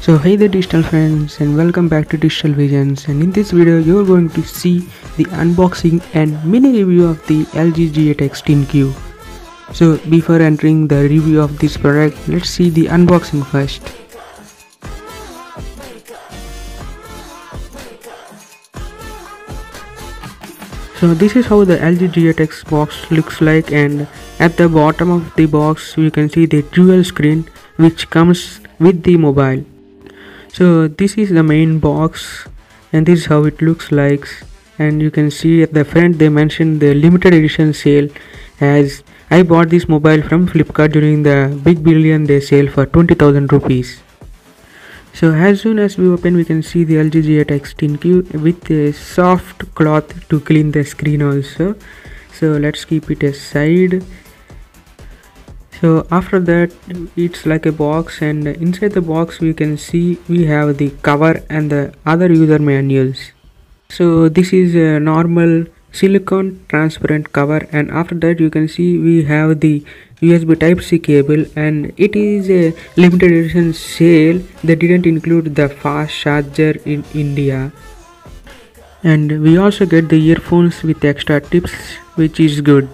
So hey there digital friends, and welcome back to Digital Visions, and in this video you're going to see the unboxing and mini review of the LG G8 X10Q. So before entering the review of this product, let's see the unboxing first. So this is how the LG G8X box looks like, and at the bottom of the box you can see the dual screen which comes with the mobile. So this is the main box and this is how it looks like, and you can see at the front they mentioned the limited edition sale, as I bought this mobile from Flipkart during the Big Billion Day sale for 20,000 rupees. So as soon as we open, we can see the LG G8 X10Q with a soft cloth to clean the screen also. So let's keep it aside. So after that, it's like a box, and inside the box we can see we have the cover and the other user manuals. So this is a normal silicone transparent cover, and after that you can see we have the USB Type-C cable, and it is a limited edition sale. They didn't include the fast charger in India, and we also get the earphones with extra tips, which is good.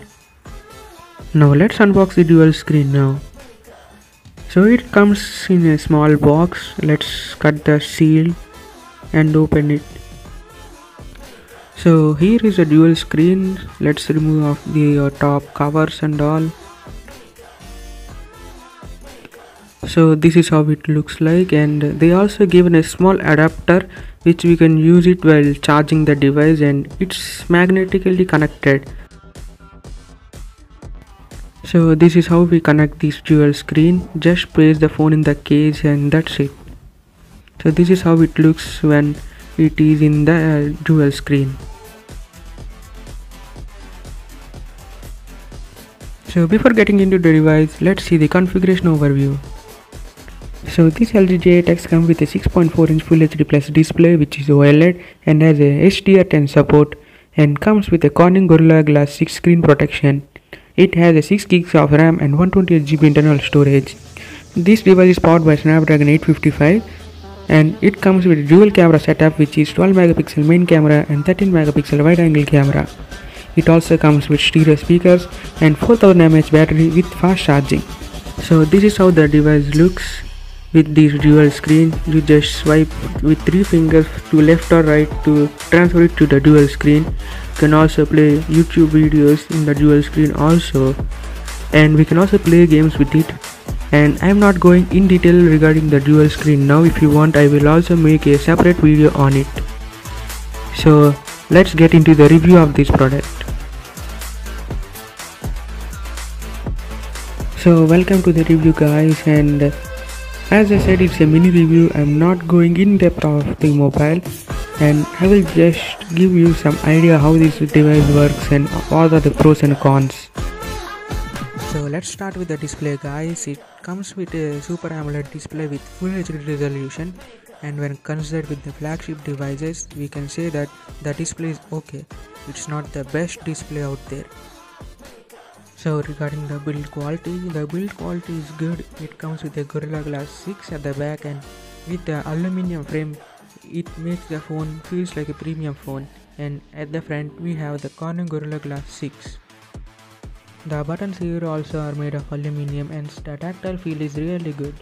Now let's unbox the dual screen now. So it comes in a small box. Let's cut the seal and open it. So here is a dual screen. Let's remove off the top covers and all. So this is how it looks like, and they also given a small adapter which we can use it while charging the device, and it's magnetically connected. So this is how we connect this dual screen. Just place the phone in the case and that's it. So this is how it looks when it is in the dual screen. So before getting into the device, let's see the configuration overview. So this LG G8X comes with a 6.4-inch Full HD Plus display which is OLED and has a HDR10 support, and comes with a Corning Gorilla Glass 6 screen protection. It has a 6 GB of RAM and 128 GB internal storage. This device is powered by Snapdragon 855, and it comes with a dual camera setup which is 12 megapixel main camera and 13 megapixel wide angle camera. It also comes with stereo speakers and 4000 mAh battery with fast charging. So this is how the device looks with this dual screen. You just swipe with 3 fingers to left or right to transfer it to the dual screen. You can also play YouTube videos in the dual screen also, and we can also play games with it. And I am not going in detail regarding the dual screen now. If you want, I will also make a separate video on it. So let's get into the review of this product. So welcome to the review guys, and as I said, it's a mini review. I'm not going in depth of the mobile, and I will just give you some idea how this device works and what are the pros and cons. So let's start with the display guys. It comes with a Super AMOLED display with Full HD resolution, and when considered with the flagship devices, we can say that the display is okay. It's not the best display out there. So regarding the build quality is good. It comes with a Gorilla Glass 6 at the back, and with the aluminum frame it makes the phone feels like a premium phone. And at the front we have the Corning Gorilla Glass 6. The buttons here also are made of aluminum, and the tactile feel is really good.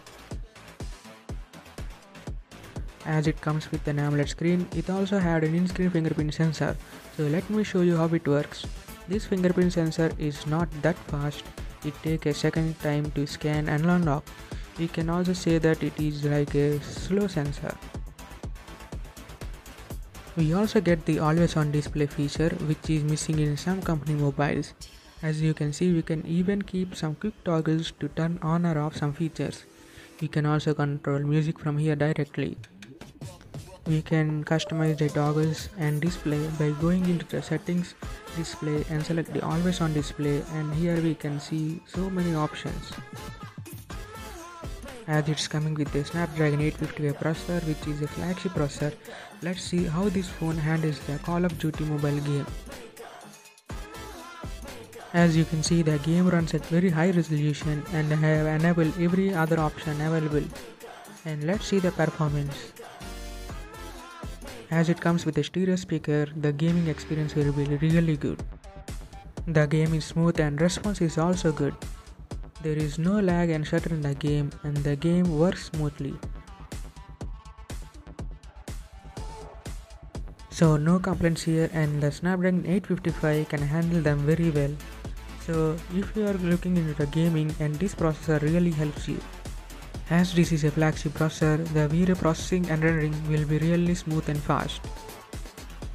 As it comes with an AMOLED screen, it also had an in-screen fingerprint sensor. So let me show you how it works. This fingerprint sensor is not that fast. It takes a second time to scan and unlock. We can also say that it is like a slow sensor. We also get the always on display feature, which is missing in some company mobiles. As you can see, we can even keep some quick toggles to turn on or off some features. We can also control music from here directly. We can customize the toggles and display by going into the settings, display, and select the always on display, and here we can see so many options. As it's coming with a Snapdragon 855 processor, which is a flagship processor, let's see how this phone handles the Call of Duty mobile game. As you can see, the game runs at very high resolution and I have enabled every other option available. And let's see the performance. As it comes with a stereo speaker, the gaming experience will be really good. The game is smooth and response is also good. There is no lag and stutter in the game, and the game works smoothly. So no complaints here, and the Snapdragon 855 can handle them very well. So if you are looking into the gaming, and this processor really helps you. As this is a flagship processor, the video processing and rendering will be really smooth and fast.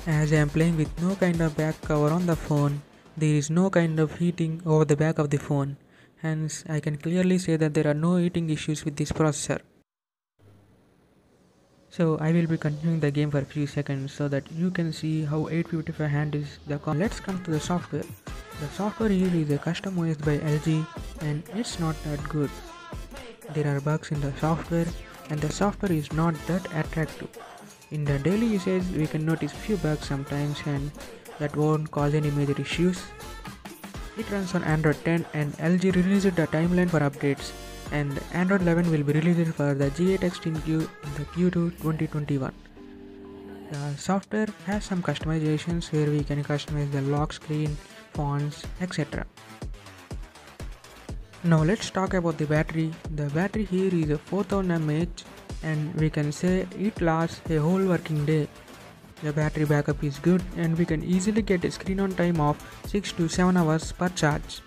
As I am playing with no kind of back cover on the phone, there is no kind of heating over the back of the phone. Hence, I can clearly say that there are no heating issues with this processor. So I will be continuing the game for a few seconds so that you can see how 855 handles the call. Let's come to the software. The software here is a custom OS by LG and it's not that good. There are bugs in the software and the software is not that attractive. In the daily usage we can notice few bugs sometimes and that won't cause any major issues. It runs on Android 10 and LG released the timeline for updates, and Android 11 will be released for the G8X in the Q2 2021. The software has some customizations where we can customize the lock screen, fonts, etc. Now let's talk about the battery. The battery here is a 4000 mAh and we can say it lasts a whole working day. The battery backup is good and we can easily get a screen on time of 6 to 7 hours per charge.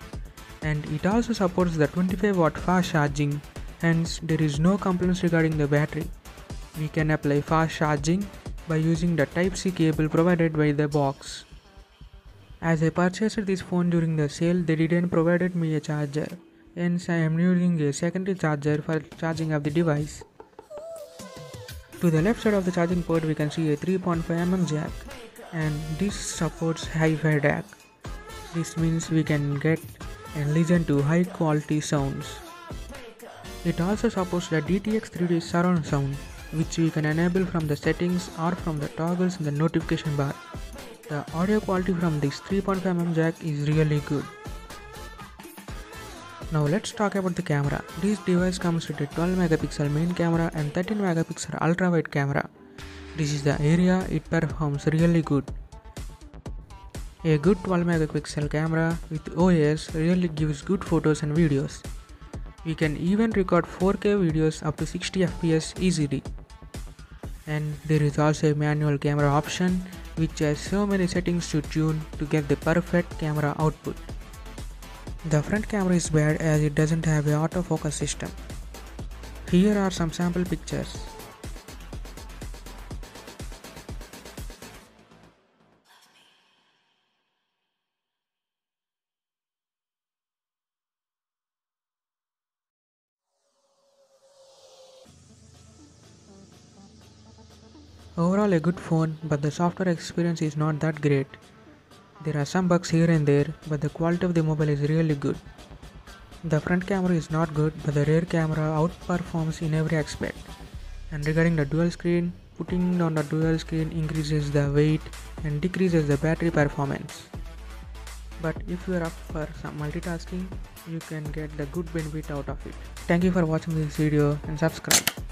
And it also supports the 25 watt fast charging, hence there is no complaints regarding the battery. We can apply fast charging by using the Type-C cable provided by the box. As I purchased this phone during the sale, they didn't provide me a charger, hence I am using a secondary charger for charging of the device. To the left side of the charging port we can see a 3.5mm jack and this supports hi-fi DAC. This means we can get and listen to high quality sounds. It also supports the DTX 3D surround sound which we can enable from the settings or from the toggles in the notification bar. The audio quality from this 3.5mm jack is really good. Now let's talk about the camera. This device comes with a 12 megapixel main camera and 13 megapixel ultra wide camera. This is the area it performs really good. A good 12 megapixel camera with OIS really gives good photos and videos. We can even record 4K videos up to 60 FPS easily. And there is also a manual camera option which has so many settings to tune to get the perfect camera output. The front camera is bad as it doesn't have an autofocus system. Here are some sample pictures. Overall a good phone, but the software experience is not that great. There are some bugs here and there, but the quality of the mobile is really good. The front camera is not good, but the rear camera outperforms in every aspect. And regarding the dual screen, putting on the dual screen increases the weight and decreases the battery performance. But if you are up for some multitasking, you can get the good benefit out of it. Thank you for watching this video and subscribe.